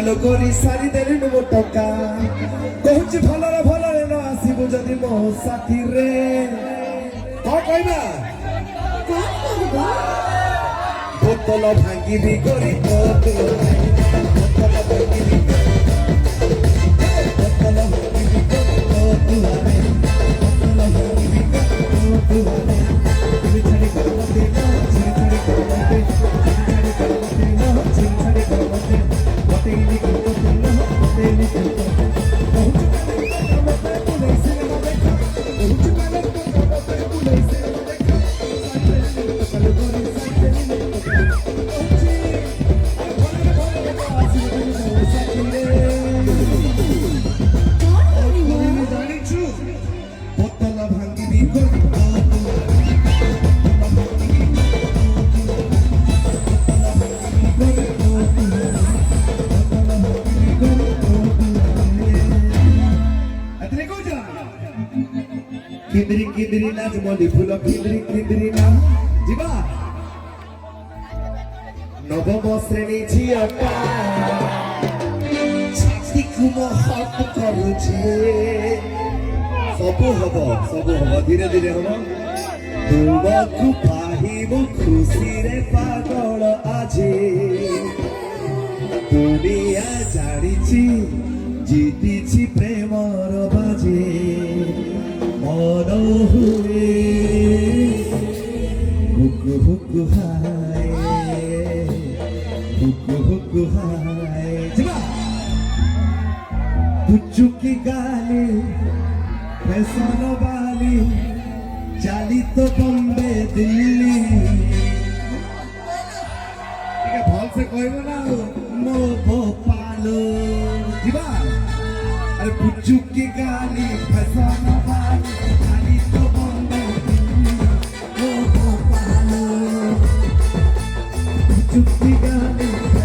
ভালো করি সারি দেরি নেব টকা কହୁଛି ଭଲରେ ଭଲରେ ନ ଆସିବୁ ଯଦି ମୋ ସାଥୀ ରେ କଣ କହିବା ବୋତଲ ଭାଙ୍ଗିବି କରି ବୋତଲ ଭାଙ୍ଗିବି কিদরি কিদরি নাচ মলি ফুল কিদরি কিদরি নাচ ଯିବା নবম শ্রেণী ঝিଅଟା ଛାତିକୁ ମୋ ହକ୍ କରୁଛି ସବୁ ହବ ଧୀରେ ଧୀରେ ହବ ତୁମକୁ ପାହିବୁ ଖୁସିରେ ପାଗଳ ଆଜି ଦୁନିଆ ଜାଣିଛି ଜିତିଛି ପ୍ରେମର ବାଜି মন হুয়ে হুকু হুকু হায় যা পুচুকি গালি ফ্যাশন বালি চালি তো বম্বে দিল্লি ঠিক ভালসে কইব না মো ভোপাল যা আরে পুচুকি গালি ফ্যাশন বালি চুক্তি গানে